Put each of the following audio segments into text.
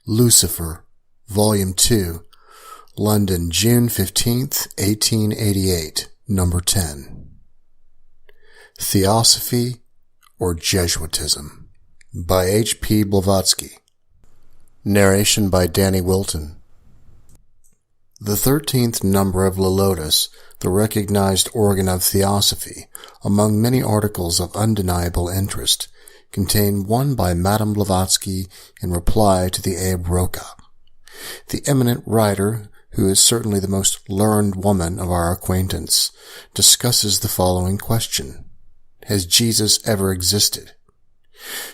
Lucifer, Volume 2, London, June 15th, 1888, number 10. Theosophy or Jesuitism, by H.P. Blavatsky. Narration by Danny Wilten. The 13th number of Lotus, the recognized organ of Theosophy, among many articles of undeniable interest, contain one by Madame Blavatsky in reply to the Abe Roca. The eminent writer, who is certainly the most learned woman of our acquaintance, discusses the following question: has Jesus ever existed?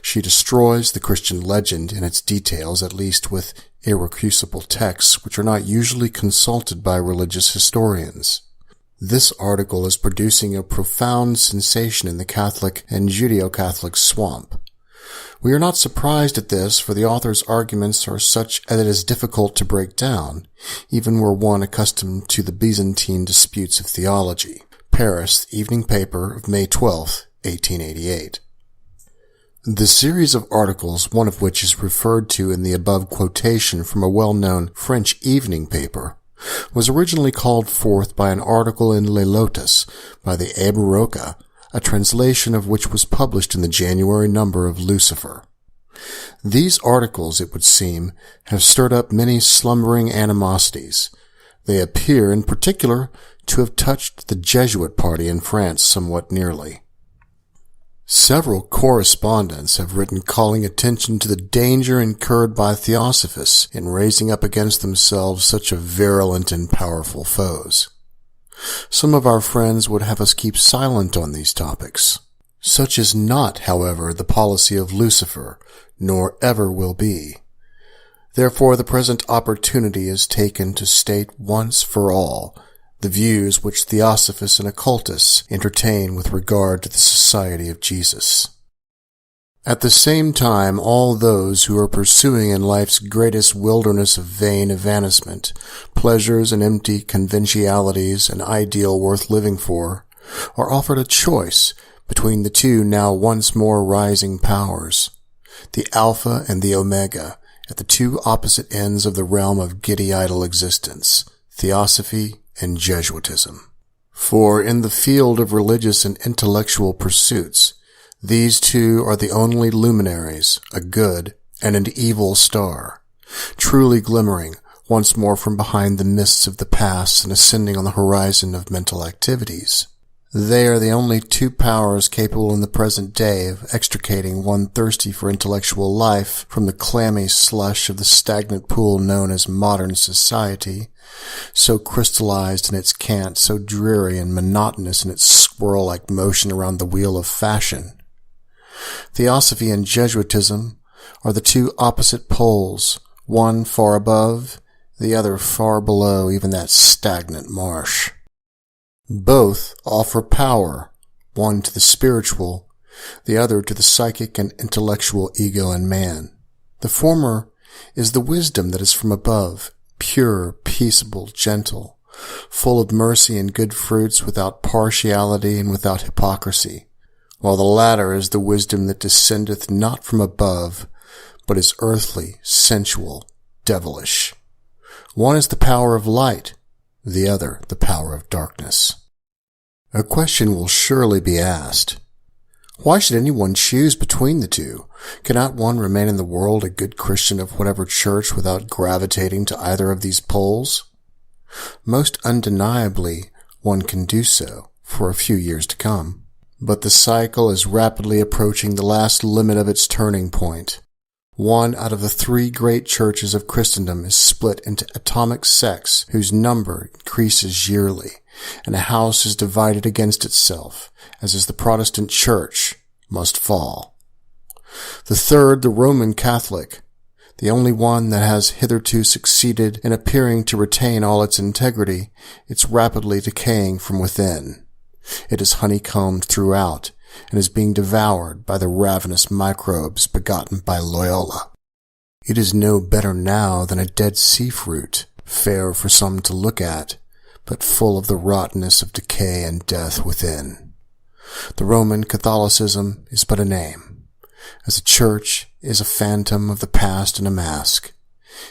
She destroys the Christian legend in its details, at least with irrecusible texts which are not usually consulted by religious historians. This article is producing a profound sensation in the Catholic and Judeo-Catholic swamp. We are not surprised at this, for the author's arguments are such that it is difficult to break down, even were one accustomed to the Byzantine disputes of theology. Paris, Evening Paper of May 12, 1888. The series of articles, one of which is referred to in the above quotation from a well-known French evening paper, was originally called forth by an article in Les Lotus by the Abe Roca, a translation of which was published in the January number of Lucifer. These articles, it would seem, have stirred up many slumbering animosities. They appear, in particular, to have touched the Jesuit party in France somewhat nearly. Several correspondents have written calling attention to the danger incurred by Theosophists in raising up against themselves such a virulent and powerful foes. Some of our friends would have us keep silent on these topics. Such is not, however, the policy of Lucifer, nor ever will be. Therefore the present opportunity is taken to state once for all the views which Theosophists and occultists entertain with regard to the Society of Jesus. At the same time, all those who are pursuing in life's greatest wilderness of vain evanescent, pleasures and empty conventionalities, an ideal worth living for, are offered a choice between the two now once more rising powers, the Alpha and the Omega, at the two opposite ends of the realm of giddy idle existence, Theosophy and Jesuitism. For in the field of religious and intellectual pursuits, these two are the only luminaries, a good and an evil star, truly glimmering once more from behind the mists of the past and ascending on the horizon of mental activities. They are the only two powers capable in the present day of extricating one thirsty for intellectual life from the clammy slush of the stagnant pool known as modern society, so crystallized in its cant, so dreary and monotonous in its squirrel-like motion around the wheel of fashion. Theosophy and Jesuitism are the two opposite poles, one far above, the other far below even that stagnant marsh. Both offer power, one to the spiritual, the other to the psychic and intellectual ego in man. The former is the wisdom that is from above, pure, peaceable, gentle, full of mercy and good fruits, without partiality and without hypocrisy, while the latter is the wisdom that descendeth not from above, but is earthly, sensual, devilish. One is the power of light, the other the power of darkness. A question will surely be asked: why should anyone choose between the two? Cannot one remain in the world a good Christian of whatever church without gravitating to either of these poles? Most undeniably one can do so for a few years to come. But the cycle is rapidly approaching the last limit of its turning point. One out of the three great churches of Christendom is split into atomic sects whose number increases yearly, and a house is divided against itself, as is the Protestant Church, must fall. The third, the Roman Catholic, the only one that has hitherto succeeded in appearing to retain all its integrity, it's rapidly decaying from within. It is honeycombed throughout, and is being devoured by the ravenous microbes begotten by Loyola. It is no better now than a dead sea fruit, fair for some to look at, but full of the rottenness of decay and death within. The Roman Catholicism is but a name, as a church is a phantom of the past and a mask.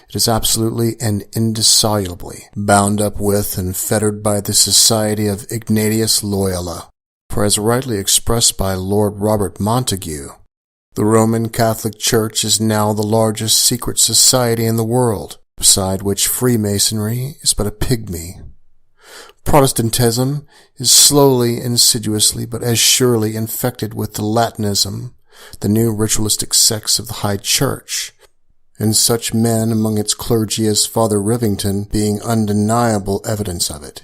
It is absolutely and indissolubly bound up with and fettered by the society of Ignatius Loyola. For as rightly expressed by Lord Robert Montague, the Roman Catholic Church is now the largest secret society in the world, beside which Freemasonry is but a pygmy. Protestantism is slowly, insidiously, but as surely infected with the Latinism, the new ritualistic sects of the High Church, and such men among its clergy as Father Rivington being undeniable evidence of it.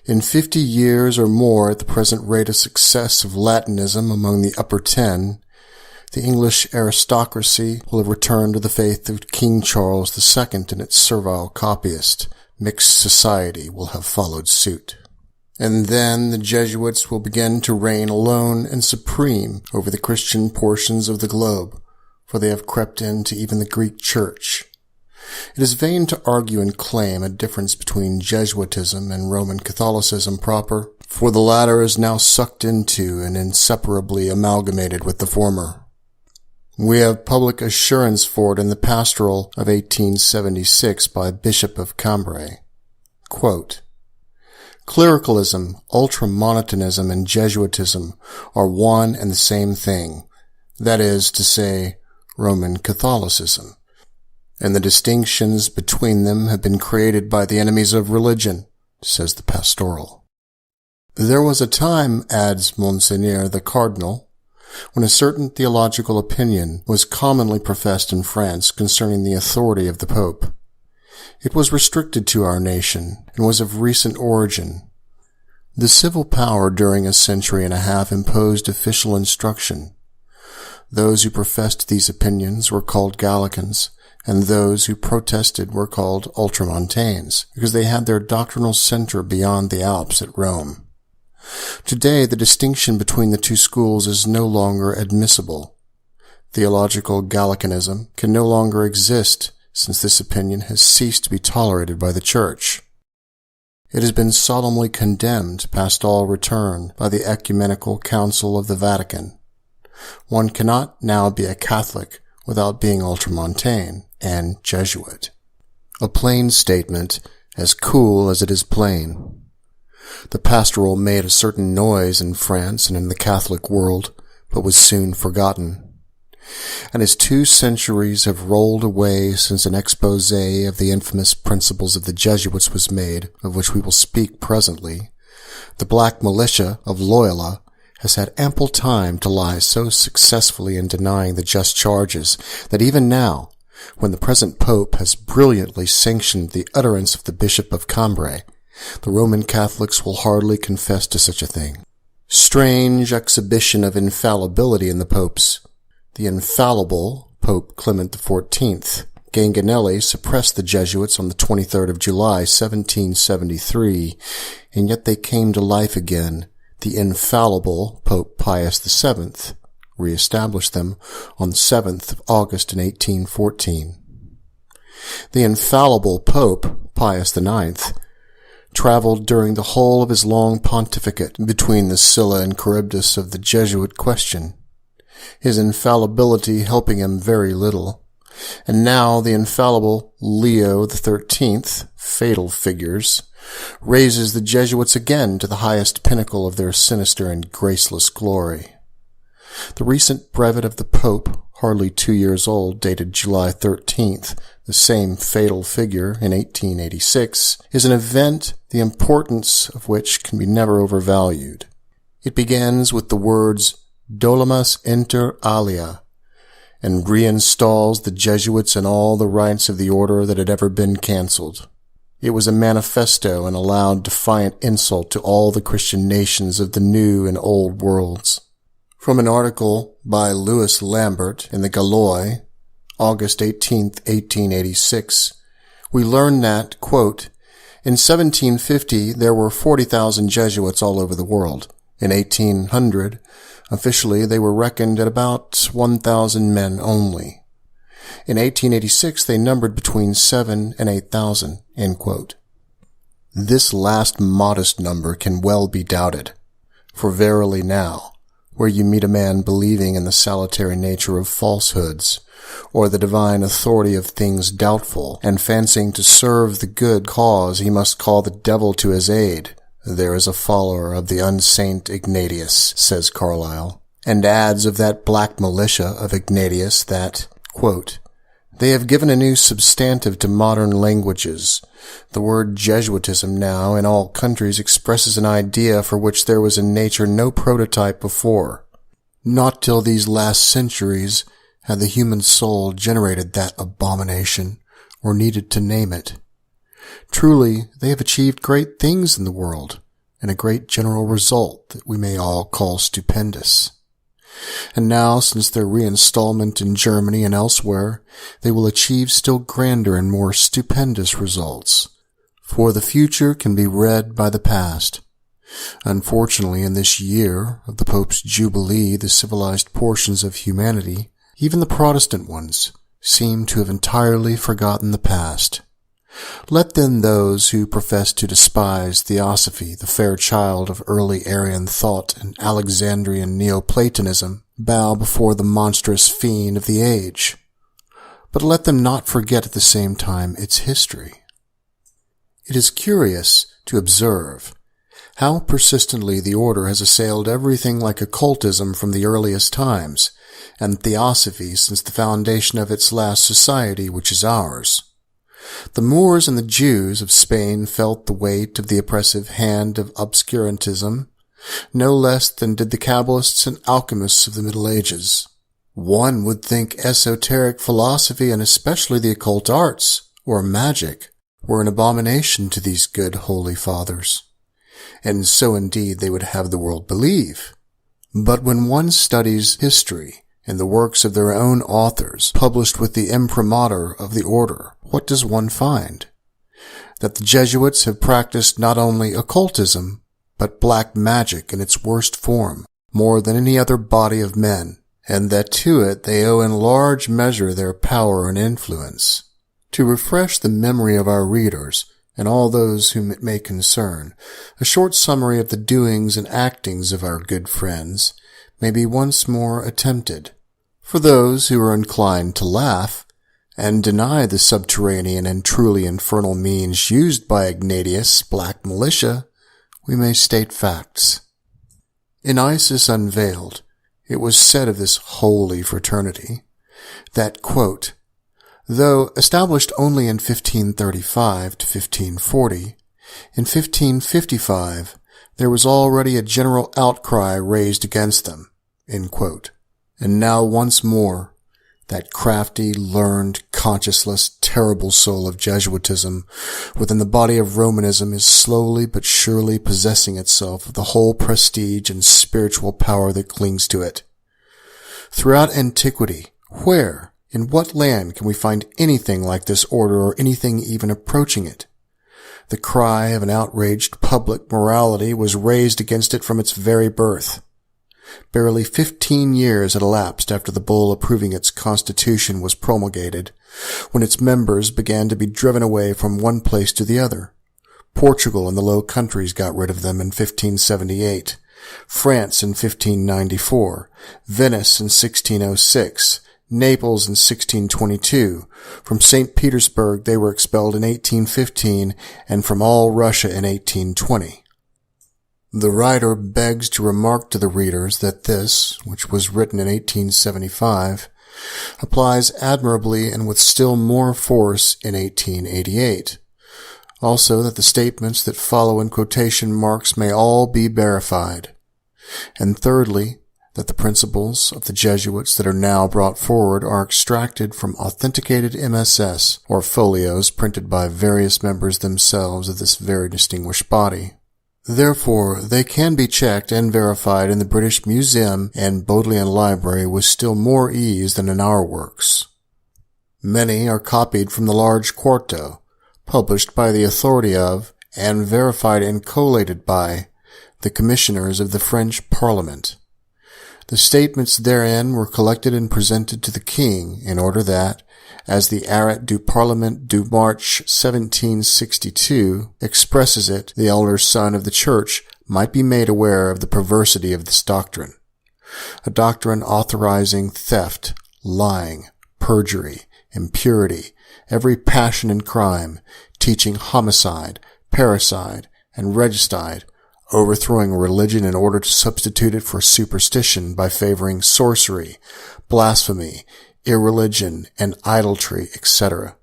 In 50 years or more at the present rate of success of Latinism among the upper 10, the English aristocracy will have returned to the faith of King Charles II, and its servile copyist, mixed society, will have followed suit. And then the Jesuits will begin to reign alone and supreme over the Christian portions of the globe, for they have crept into even the Greek Church. It is vain to argue and claim a difference between Jesuitism and Roman Catholicism proper, for the latter is now sucked into and inseparably amalgamated with the former. We have public assurance for it in the Pastoral of 1876 by Bishop of Cambrai. Quote, "Clericalism, ultramontanism, and Jesuitism are one and the same thing, that is to say, Roman Catholicism, and the distinctions between them have been created by the enemies of religion," says the Pastoral. "There was a time," adds Monseigneur the Cardinal, "when a certain theological opinion was commonly professed in France concerning the authority of the Pope. It was restricted to our nation, and was of recent origin. The civil power during a century and a half imposed official instruction. Those who professed these opinions were called Gallicans, and those who protested were called Ultramontanes, because they had their doctrinal center beyond the Alps at Rome. Today, the distinction between the two schools is no longer admissible. Theological Gallicanism can no longer exist, since this opinion has ceased to be tolerated by the Church. It has been solemnly condemned past all return by the Ecumenical Council of the Vatican. One cannot now be a Catholic without being Ultramontane and Jesuit." A plain statement, as cool as it is plain. The Pastoral made a certain noise in France and in the Catholic world, but was soon forgotten. And as 2 centuries have rolled away since an exposé of the infamous principles of the Jesuits was made, of which we will speak presently, the black militia of Loyola has had ample time to lie so successfully in denying the just charges that even now, when the present Pope has brilliantly sanctioned the utterance of the Bishop of Cambrai, the Roman Catholics will hardly confess to such a thing. Strange exhibition of infallibility in the popes. The infallible Pope Clement XIV, Ganganelli, suppressed the Jesuits on the 23rd of July, 1773, and yet they came to life again. The infallible Pope Pius VII re-established them on the 7th of August in 1814. The infallible Pope Pius IX traveled during the whole of his long pontificate between the Scylla and Charybdis of the Jesuit question, his infallibility helping him very little. And now the infallible Leo XIII, fatal figures, raises the Jesuits again to the highest pinnacle of their sinister and graceless glory. The recent brevet of the Pope, hardly 2 years old, dated July 13th, the same fatal figure in 1886, is an event the importance of which can be never overvalued. It begins with the words "Dolemus inter alia," and reinstalls the Jesuits in all the rights of the order that had ever been cancelled. It was a manifesto and a loud defiant insult to all the Christian nations of the New and Old worlds. From an article by Louis Lambert in the Gaulois, August 18, 1886, we learn that, quote, in 1750 there were 40,000 Jesuits all over the world. In 1800, officially they were reckoned at about 1,000 men only. In 1886 they numbered between 7,000 and 8,000, end quote. This last modest number can well be doubted, for verily now, where you meet a man believing in the salutary nature of falsehoods, or the divine authority of things doubtful, and fancying to serve the good cause he must call the devil to his aid, there is a follower of the unsaint Ignatius, says Carlyle, and adds of that black militia of Ignatius that, quote, they have given a new substantive to modern languages. The word Jesuitism now in all countries expresses an idea for which there was in nature no prototype before. Not till these last centuries had the human soul generated that abomination, or needed to name it. Truly, they have achieved great things in the world, and a great general result that we may all call stupendous. And now, since their reinstallment in Germany and elsewhere, they will achieve still grander and more stupendous results. For the future can be read by the past. Unfortunately, in this year of the Pope's Jubilee, the civilized portions of humanity, even the Protestant ones, seem to have entirely forgotten the past. Let then those who profess to despise Theosophy, the fair child of early Arian thought and Alexandrian Neoplatonism, bow before the monstrous fiend of the age. But let them not forget at the same time its history. It is curious to observe how persistently the order has assailed everything like occultism from the earliest times, and Theosophy since the foundation of its last society, which is ours. The Moors and the Jews of Spain felt the weight of the oppressive hand of obscurantism, no less than did the Kabbalists and alchemists of the Middle Ages. One would think esoteric philosophy, and especially the occult arts, or magic, were an abomination to these good holy fathers. And so indeed they would have the world believe. But when one studies history, and the works of their own authors, published with the imprimatur of the order, what does one find? That the Jesuits have practiced not only occultism, but black magic in its worst form, more than any other body of men, and that to it they owe in large measure their power and influence. To refresh the memory of our readers, and all those whom it may concern, a short summary of the doings and actings of our good friends may be once more attempted. For those who are inclined to laugh, and deny the subterranean and truly infernal means used by Ignatius' black militia, we may state facts. In Isis Unveiled, it was said of this holy fraternity that, quote, though established only in 1535 to 1540, in 1555 there was already a general outcry raised against them, end quote. And now once more, that crafty, learned, conscienceless, terrible soul of Jesuitism within the body of Romanism is slowly but surely possessing itself of the whole prestige and spiritual power that clings to it. Throughout antiquity, where, in what land can we find anything like this order or anything even approaching it? The cry of an outraged public morality was raised against it from its very birth. Barely 15 years had elapsed after the bull approving its constitution was promulgated, when its members began to be driven away from one place to the other. Portugal and the Low Countries got rid of them in 1578, France in 1594, Venice in 1606, Naples in 1622. From St. Petersburg they were expelled in 1815, and from all Russia in 1820. The writer begs to remark to the readers that this, which was written in 1875, applies admirably and with still more force in 1888. Also that the statements that follow in quotation marks may all be verified. And thirdly, that the principles of the Jesuits that are now brought forward are extracted from authenticated MSS, or folios printed by various members themselves of this very distinguished body. Therefore, they can be checked and verified in the British Museum and Bodleian Library with still more ease than in our works. Many are copied from the large quarto, published by the authority of, and verified and collated by, the commissioners of the French Parliament. The statements therein were collected and presented to the King in order that, as the Arrêt du Parlement du March 1762 expresses it, the elder son of the Church might be made aware of the perversity of this doctrine, a doctrine authorizing theft, lying, perjury, impurity, every passion and crime, teaching homicide, parricide, and regicide, overthrowing religion in order to substitute it for superstition by favoring sorcery, blasphemy, irreligion, and idolatry, etc.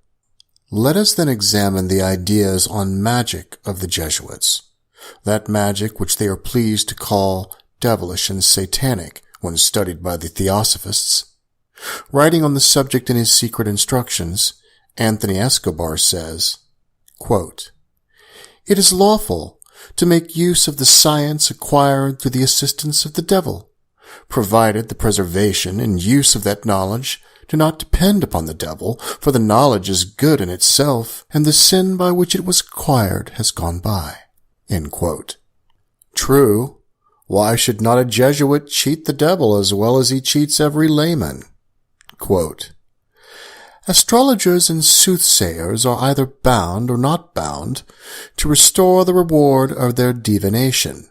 Let us then examine the ideas on magic of the Jesuits, that magic which they are pleased to call devilish and satanic when studied by the Theosophists. Writing on the subject in his secret instructions, Anthony Escobar says, quote, "It is lawful to make use of the science acquired through the assistance of the devil, provided the preservation and use of that knowledge do not depend upon the devil, for the knowledge is good in itself, and the sin by which it was acquired has gone by." End quote. True. Why should not a Jesuit cheat the devil as well as he cheats every layman? Quote, "Astrologers and soothsayers are either bound or not bound to restore the reward of their divination.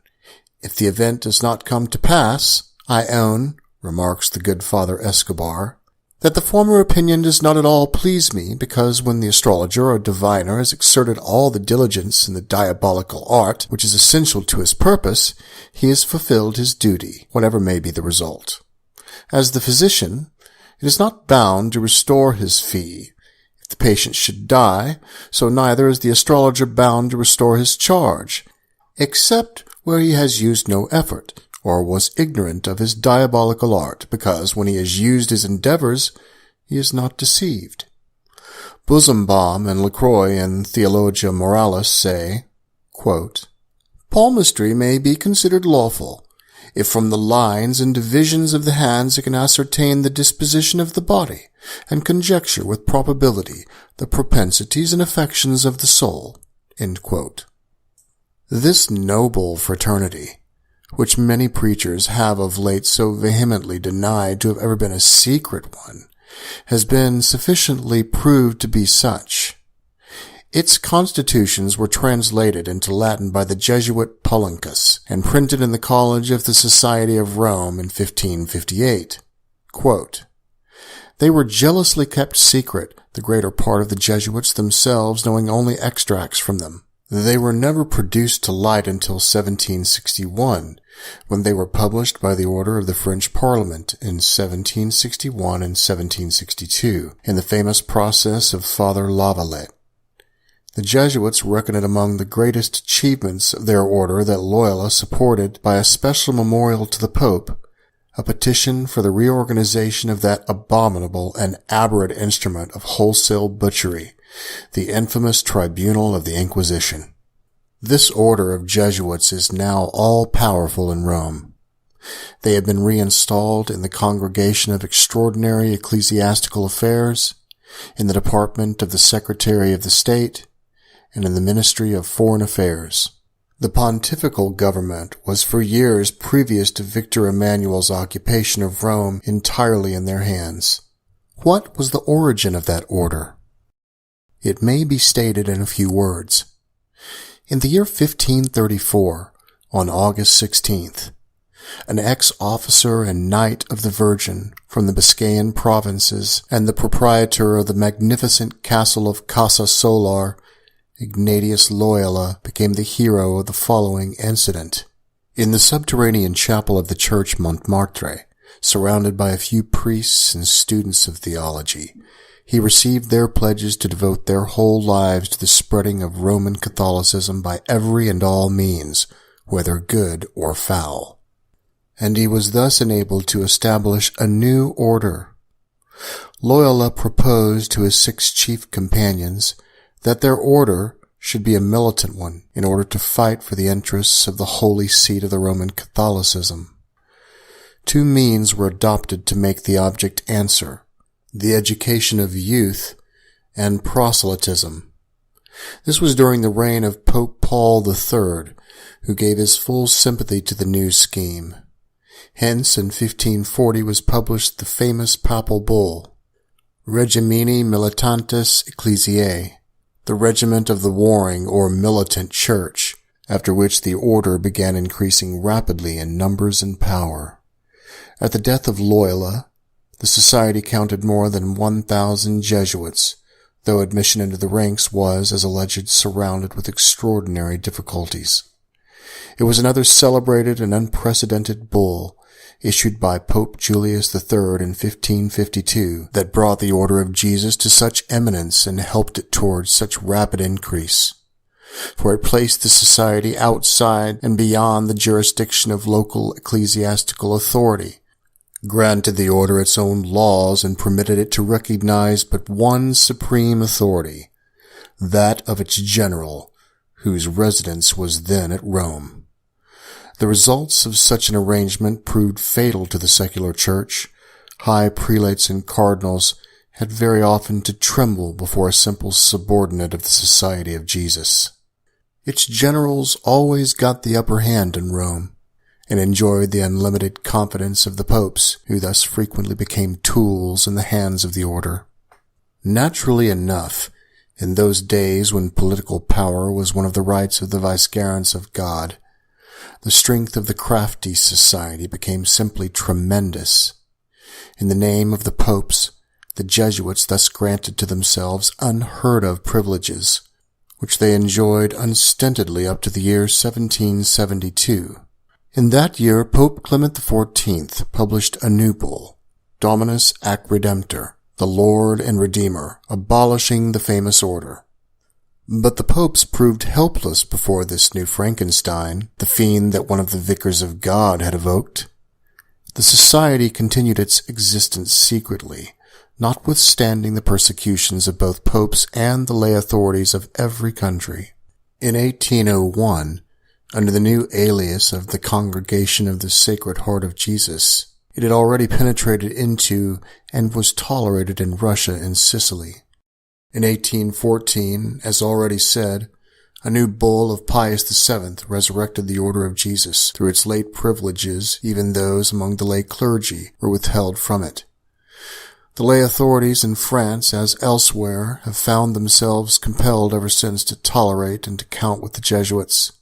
If the event does not come to pass, I own," remarks the good Father Escobar, "that the former opinion does not at all please me, because when the astrologer or diviner has exerted all the diligence in the diabolical art which is essential to his purpose, he has fulfilled his duty, whatever may be the result. As the physician, it is not bound to restore his fee. If the patient should die, so neither is the astrologer bound to restore his charge, except where he has used no effort, or was ignorant of his diabolical art, because when he has used his endeavors, he is not deceived." Buzenbaum and Lacroix and Theologia Moralis say, quote, "Palmistry may be considered lawful, if from the lines and divisions of the hands it can ascertain the disposition of the body, and conjecture with probability the propensities and affections of the soul." End quote. This noble fraternity, which many preachers have of late so vehemently denied to have ever been a secret one, has been sufficiently proved to be such. Its constitutions were translated into Latin by the Jesuit Paulincus and printed in the College of the Society of Rome in 1558. Quote, "They were jealously kept secret, the greater part of the Jesuits themselves knowing only extracts from them. They were never produced to light until 1761, when they were published by the order of the French Parliament in 1761 and 1762, in the famous process of Father Lavalette. The Jesuits reckon it among the greatest achievements of their order that Loyola supported, by a special memorial to the Pope, a petition for the reorganization of that abominable and aberrant instrument of wholesale butchery, the infamous tribunal of the Inquisition. This order of Jesuits is now all-powerful in Rome. They have been reinstalled in the Congregation of Extraordinary Ecclesiastical Affairs, in the Department of the Secretary of the State, and in the Ministry of Foreign Affairs. The pontifical government was for years previous to Victor Emmanuel's occupation of Rome entirely in their hands. What was the origin of that order? It may be stated in a few words. In the year 1534, on August 16th, an ex-officer and knight of the Virgin from the Biscayan provinces and the proprietor of the magnificent castle of Casa Solar, Ignatius Loyola, became the hero of the following incident. In the subterranean chapel of the church Montmartre, surrounded by a few priests and students of theology, he received their pledges to devote their whole lives to the spreading of Roman Catholicism by every and all means, whether good or foul. And he was thus enabled to establish a new order. Loyola proposed to his 6 chief companions that their order should be a militant one in order to fight for the interests of the Holy Seat of the Roman Catholicism. 2 means were adopted to make the object answer: the education of youth and proselytism. This was during the reign of Pope Paul III, who gave his full sympathy to the new scheme. Hence, in 1540 was published the famous papal bull, Regimini Militantis Ecclesiae, the regiment of the warring or militant church, after which the order began increasing rapidly in numbers and power. At the death of Loyola, The society counted more than 1,000 Jesuits, though admission into the ranks was, as alleged, surrounded with extraordinary difficulties. It was another celebrated and unprecedented bull, issued by Pope Julius III in 1552, that brought the Order of Jesus to such eminence and helped it towards such rapid increase. For it placed the society outside and beyond the jurisdiction of local ecclesiastical authority, granted the order its own laws, and permitted it to recognize but one supreme authority, that of its general, whose residence was then at Rome. The results of such an arrangement proved fatal to the secular church. High prelates and cardinals had very often to tremble before a simple subordinate of the Society of Jesus. Its generals always got the upper hand in Rome, and enjoyed the unlimited confidence of the popes, who thus frequently became tools in the hands of the order. Naturally enough, in those days when political power was one of the rights of the vicegerents of God, the strength of the crafty society became simply tremendous. In the name of the popes, the Jesuits thus granted to themselves unheard-of privileges, which they enjoyed unstintedly up to the year 1772. In that year, Pope Clement XIV published a new bull, Dominus ac Redemptor, the Lord and Redeemer, abolishing the famous order. But the popes proved helpless before this new Frankenstein, the fiend that one of the vicars of God had evoked. The society continued its existence secretly, notwithstanding the persecutions of both popes and the lay authorities of every country. In 1801, under the new alias of the Congregation of the Sacred Heart of Jesus, it had already penetrated into and was tolerated in Russia and Sicily. In 1814, as already said, a new bull of Pius VII resurrected the Order of Jesus. Through its late privileges, even those among the lay clergy were withheld from it. The lay authorities in France, as elsewhere, have found themselves compelled ever since to tolerate and to count with the Jesuits.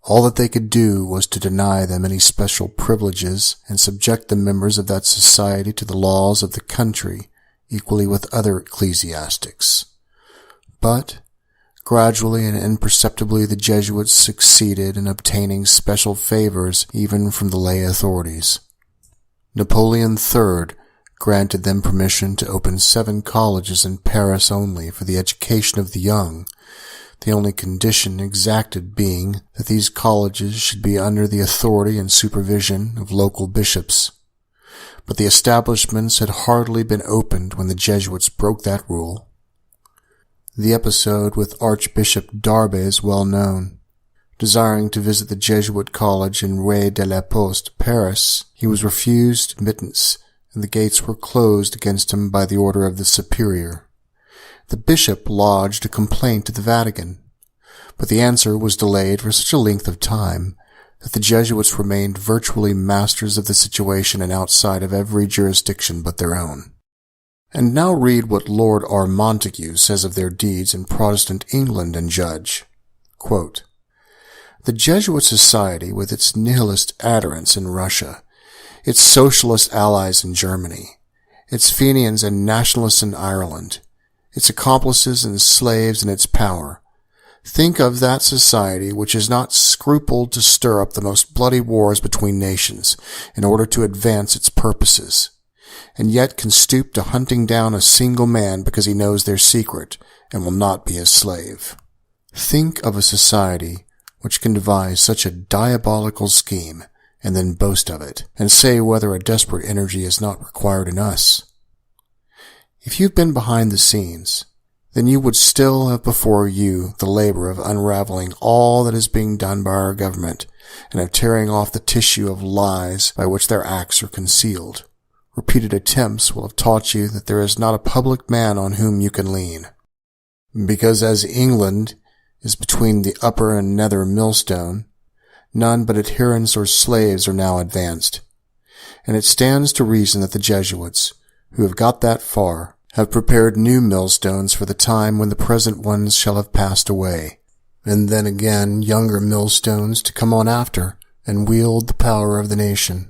All that they could do was to deny them any special privileges and subject the members of that society to the laws of the country, equally with other ecclesiastics. But gradually and imperceptibly the Jesuits succeeded in obtaining special favors even from the lay authorities. Napoleon III granted them permission to open 7 colleges in Paris only for the education of the young, the only condition exacted being that these colleges should be under the authority and supervision of local bishops. But the establishments had hardly been opened when the Jesuits broke that rule. The episode with Archbishop Darbe is well known. Desiring to visit the Jesuit college in Rue de la Poste, Paris, he was refused admittance, and the gates were closed against him by the order of the superior. The bishop lodged a complaint to the Vatican, but the answer was delayed for such a length of time that the Jesuits remained virtually masters of the situation and outside of every jurisdiction but their own. And now read what Lord R. Montague says of their deeds in Protestant England and judge. Quote, "The Jesuit society, with its nihilist adherents in Russia, its socialist allies in Germany, its Fenians and nationalists in Ireland, its accomplices and slaves in its power. Think of that society which has not scrupled to stir up the most bloody wars between nations in order to advance its purposes, and yet can stoop to hunting down a single man because he knows their secret and will not be his slave. Think of a society which can devise such a diabolical scheme and then boast of it, and say whether a desperate energy is not required in us. If you've been behind the scenes, then you would still have before you the labor of unraveling all that is being done by our government and of tearing off the tissue of lies by which their acts are concealed. Repeated attempts will have taught you that there is not a public man on whom you can lean. Because as England is between the upper and nether millstone, none but adherents or slaves are now advanced, and it stands to reason that the Jesuits, who have got that far, have prepared new millstones for the time when the present ones shall have passed away, and then again younger millstones to come on after and wield the power of the nation.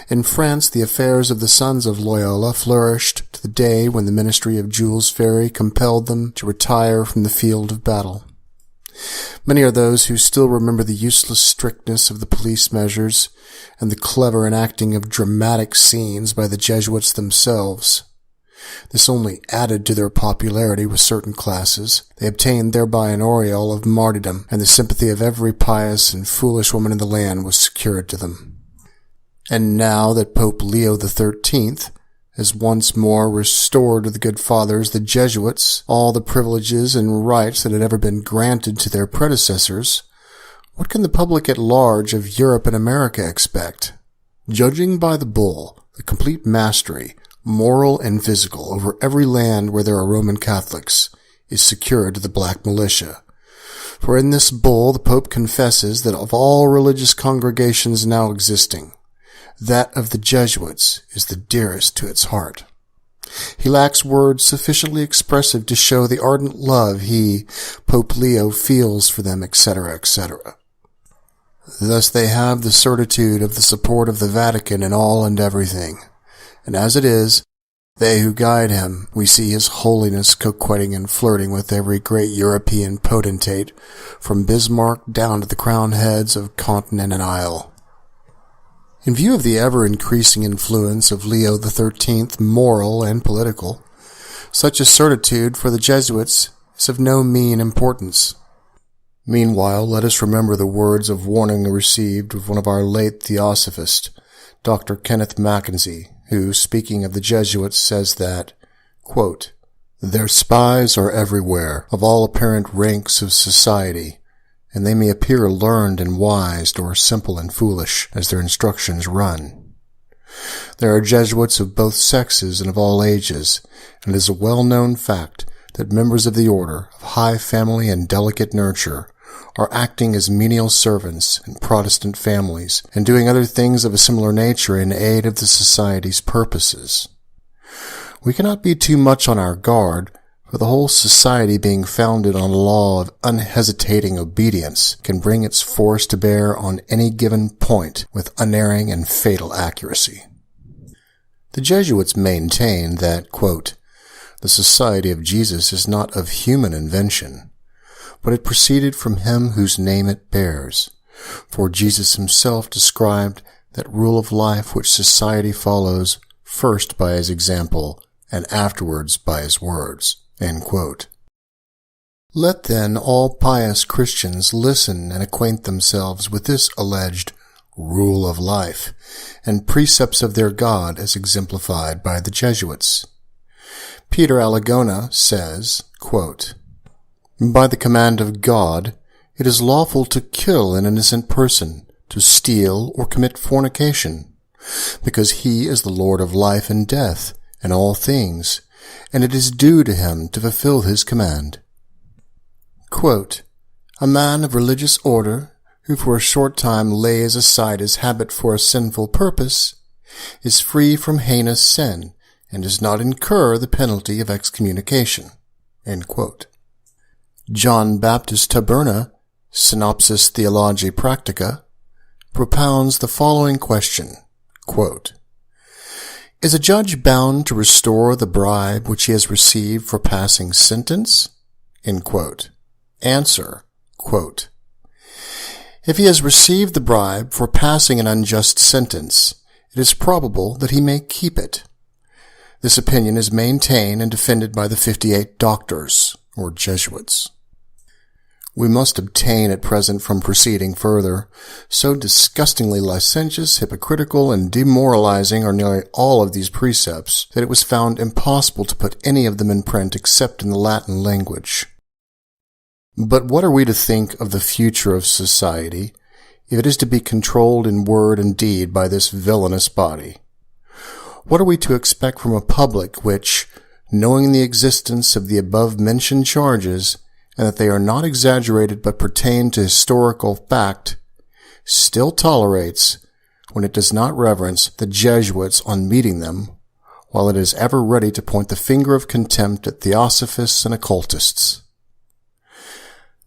In France, the affairs of the sons of Loyola flourished to the day when the ministry of Jules Ferry compelled them to retire from the field of battle. Many are those who still remember the useless strictness of the police measures and the clever enacting of dramatic scenes by the Jesuits themselves. This only added to their popularity with certain classes. They obtained thereby an aureole of martyrdom, and the sympathy of every pious and foolish woman in the land was secured to them. And now that Pope Leo XIII has once more restored to the good fathers, the Jesuits, all the privileges and rights that had ever been granted to their predecessors, what can the public at large of Europe and America expect? Judging by the bull, the complete mastery, moral and physical, over every land where there are Roman Catholics is secured to the black militia. For in this bull the Pope confesses that of all religious congregations now existing, that of the Jesuits is the dearest to its heart. He lacks words sufficiently expressive to show the ardent love he, Pope Leo, feels for them, etc., etc. Thus they have the certitude of the support of the Vatican in all and everything. And as it is, they who guide him, we see His Holiness coquetting and flirting with every great European potentate, from Bismarck down to the crowned heads of continent and isle. In view of the ever-increasing influence of Leo XIII, moral and political, such a certitude for the Jesuits is of no mean importance. Meanwhile, let us remember the words of warning received of one of our late Theosophists, Dr. Kenneth Mackenzie, who, speaking of the Jesuits, says that, quote, "Their spies are everywhere, of all apparent ranks of society, and they may appear learned and wise, or simple and foolish, as their instructions run. There are Jesuits of both sexes and of all ages, and it is a well-known fact that members of the order, of high family and delicate nurture, are acting as menial servants in Protestant families, and doing other things of a similar nature in aid of the Society's purposes. We cannot be too much on our guard, for the whole society, being founded on a law of unhesitating obedience, can bring its force to bear on any given point with unerring and fatal accuracy." The Jesuits maintain that, quote, "The Society of Jesus is not of human invention, but it proceeded from Him whose name it bears, for Jesus Himself described that rule of life which society follows first by His example and afterwards by His words." End quote. Let then all pious Christians listen and acquaint themselves with this alleged rule of life and precepts of their God as exemplified by the Jesuits. Peter Alagona says, quote, "By the command of God, it is lawful to kill an innocent person, to steal or commit fornication, because He is the Lord of life and death and all things, and it is due to Him to fulfill His command." Quote, "A man of religious order, who for a short time lays aside his habit for a sinful purpose, is free from heinous sin, and does not incur the penalty of excommunication." End quote. John Baptist Taberna, Synopsis Theologiae Practica, propounds the following question, quote, "Is a judge bound to restore the bribe which he has received for passing sentence?" End quote. Answer, quote, "If he has received the bribe for passing an unjust sentence, it is probable that he may keep it. This opinion is maintained and defended by the 58 doctors, or Jesuits. We must abstain at present from proceeding further. So disgustingly licentious, hypocritical, and demoralizing are nearly all of these precepts that it was found impossible to put any of them in print except in the Latin language. But what are we to think of the future of society if it is to be controlled in word and deed by this villainous body? What are we to expect from a public which, knowing the existence of the above-mentioned charges, and that they are not exaggerated but pertain to historical fact, still tolerates, when it does not reverence, the Jesuits on meeting them, while it is ever ready to point the finger of contempt at theosophists and occultists?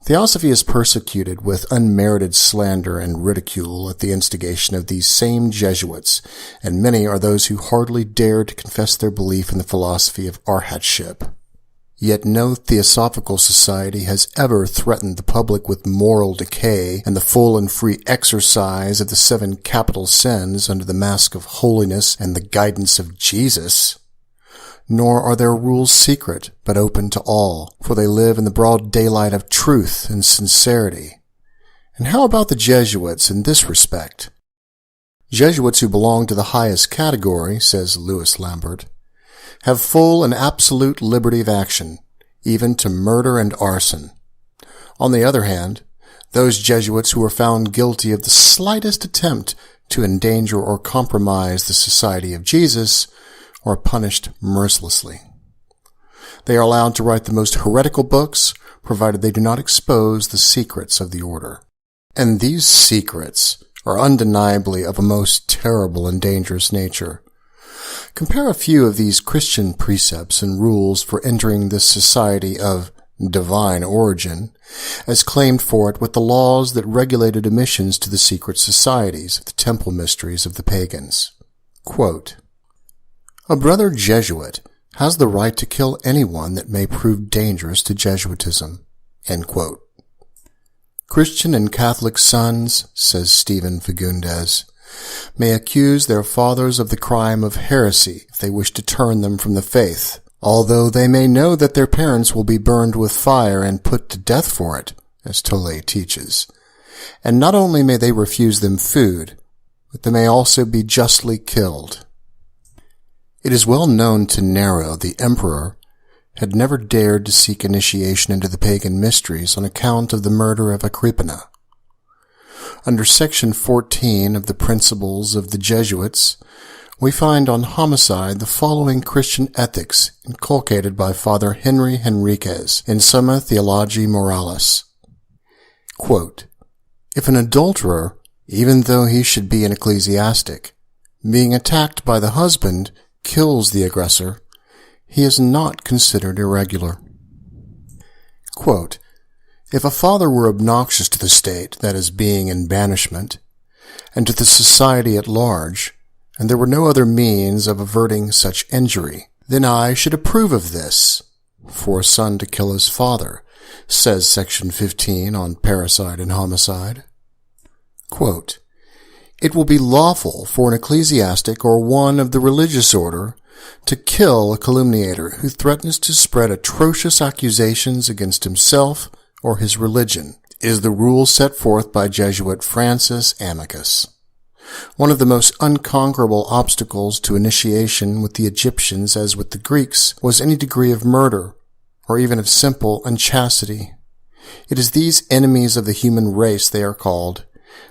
Theosophy is persecuted with unmerited slander and ridicule at the instigation of these same Jesuits, and many are those who hardly dare to confess their belief in the philosophy of arhatship. Yet no theosophical society has ever threatened the public with moral decay and the full and free exercise of the 7 capital sins under the mask of holiness and the guidance of Jesus. Nor are their rules secret, but open to all, for they live in the broad daylight of truth and sincerity. And how about the Jesuits in this respect? Jesuits who belong to the highest category, says Louis Lambert, have full and absolute liberty of action, even to murder and arson. On the other hand, those Jesuits who are found guilty of the slightest attempt to endanger or compromise the Society of Jesus are punished mercilessly. They are allowed to write the most heretical books, provided they do not expose the secrets of the order. And these secrets are undeniably of a most terrible and dangerous nature. Compare a few of these Christian precepts and rules for entering this society of divine origin, as claimed for it with the laws that regulated admissions to the secret societies of the temple mysteries of the pagans. Quote, "A brother Jesuit has the right to kill anyone that may prove dangerous to Jesuitism." End quote. Christian and Catholic sons, says Stephen Fagundes, may accuse their fathers of the crime of heresy if they wish to turn them from the faith, although they may know that their parents will be burned with fire and put to death for it, as Tolle teaches. And not only may they refuse them food, but they may also be justly killed. It is well known to Nero, the emperor, had never dared to seek initiation into the pagan mysteries on account of the murder of Agrippina. Under section 14 of the Principles of the Jesuits, we find on homicide the following Christian ethics inculcated by Father Henry Henriquez in Summa Theologiae Moralis. Quote, "If an adulterer, even though he should be an ecclesiastic, being attacked by the husband, kills the aggressor, he is not considered irregular." Quote, "If a father were obnoxious to the state, that is, being in banishment, and to the society at large, and there were no other means of averting such injury, then I should approve of this, for a son to kill his father," says section 15 on parricide and homicide. Quote, "It will be lawful for an ecclesiastic or one of the religious order to kill a calumniator who threatens to spread atrocious accusations against himself or his religion. It is the rule set forth by Jesuit Francis Amicus. One of the most unconquerable obstacles to initiation with the Egyptians as with the Greeks was any degree of murder, or even of simple unchastity. It is these enemies of the human race, they are called,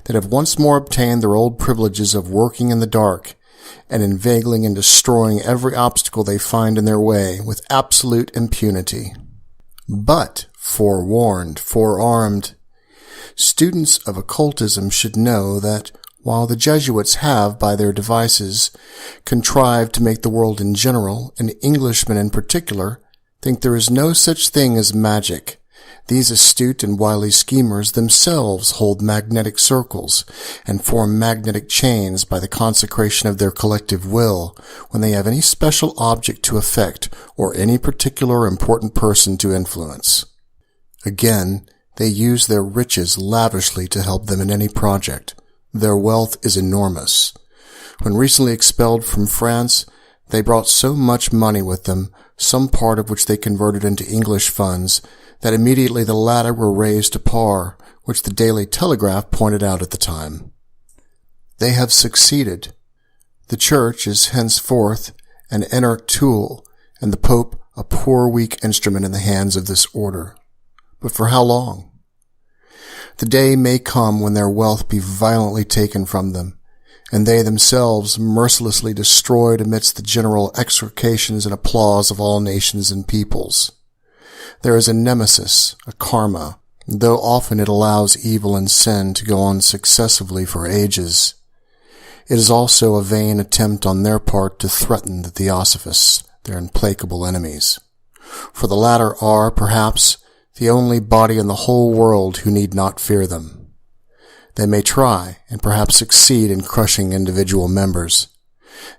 that have once more obtained their old privileges of working in the dark and inveigling and destroying every obstacle they find in their way with absolute impunity. But, forewarned, forearmed, students of occultism should know that while the Jesuits have, by their devices, contrived to make the world in general, and Englishmen in particular, think there is no such thing as magic, these astute and wily schemers themselves hold magnetic circles and form magnetic chains by the consecration of their collective will when they have any special object to effect or any particular important person to influence. Again, they use their riches lavishly to help them in any project. Their wealth is enormous. When recently expelled from France, they brought so much money with them, some part of which they converted into English funds, that immediately the latter were raised to par, which the Daily Telegraph pointed out at the time. They have succeeded. The Church is henceforth an inert tool, and the Pope a poor weak instrument in the hands of this order. But for how long? The day may come when their wealth be violently taken from them, and they themselves mercilessly destroyed amidst the general execrations and applause of all nations and peoples. There is a nemesis, a karma, though often it allows evil and sin to go on successively for ages. It is also a vain attempt on their part to threaten the Theosophists, their implacable enemies. For the latter are, perhaps, the only body in the whole world who need not fear them. They may try, and perhaps succeed in crushing individual members.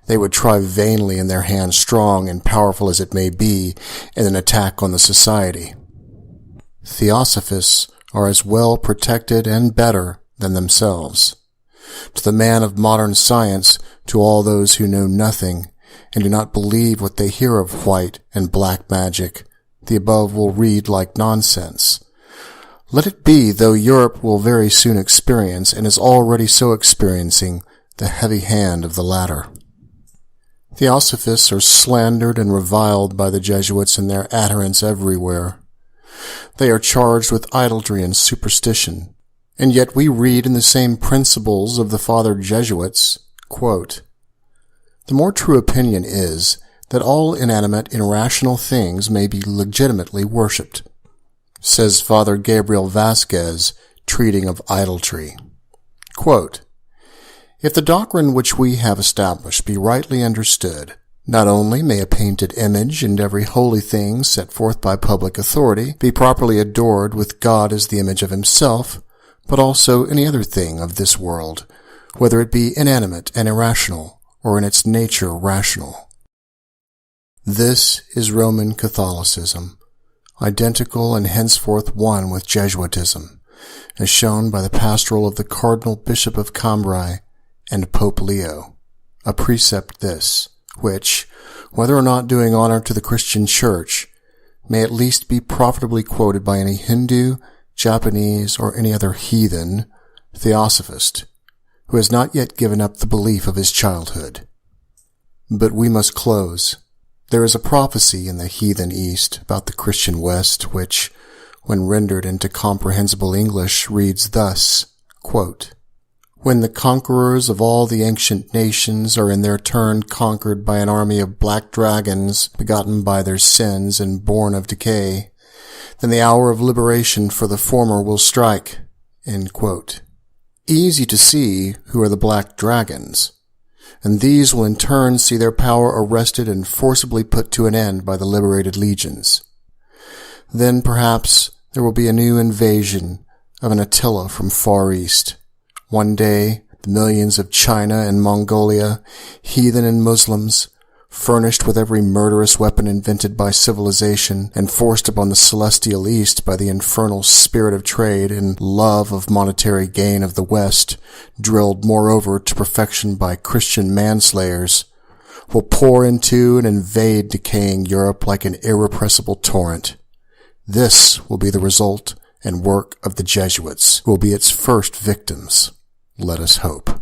They would try vainly in their hand, strong and powerful as it may be, in an attack on the society. Theosophists are as well protected and better than themselves. To the man of modern science, to all those who know nothing and do not believe what they hear of white and black magic, the above will read like nonsense. Let it be, though Europe will very soon experience, and is already so experiencing, the heavy hand of the latter. Theosophists are slandered and reviled by the Jesuits and their adherents everywhere. They are charged with idolatry and superstition, and yet we read in the same Principles of the Father Jesuits, quote, "The more true opinion is that all inanimate, irrational things may be legitimately worshipped," says Father Gabriel Vasquez, treating of idolatry. Quote, "If the doctrine which we have established be rightly understood, not only may a painted image and every holy thing set forth by public authority be properly adored with God as the image of himself, but also any other thing of this world, whether it be inanimate and irrational, or in its nature rational." This is Roman Catholicism, identical and henceforth one with Jesuitism, as shown by the pastoral of the Cardinal Bishop of Cambrai and Pope Leo, a precept this, which, whether or not doing honor to the Christian Church, may at least be profitably quoted by any Hindu, Japanese, or any other heathen theosophist, who has not yet given up the belief of his childhood. But we must close. There is a prophecy in the heathen East about the Christian West, which, when rendered into comprehensible English, reads thus, quote, "When the conquerors of all the ancient nations are in their turn conquered by an army of black dragons, begotten by their sins and born of decay, then the hour of liberation for the former will strike." End quote. Easy to see who are the black dragons, and these will in turn see their power arrested and forcibly put to an end by the liberated legions. Then perhaps there will be a new invasion of an Attila from Far East. One day, the millions of China and Mongolia, heathen and Muslims, furnished with every murderous weapon invented by civilization and forced upon the celestial East by the infernal spirit of trade and love of monetary gain of the West, drilled moreover to perfection by Christian manslayers, will pour into and invade decaying Europe like an irrepressible torrent. This will be the result and work of the Jesuits, who will be its first victims. Let us hope.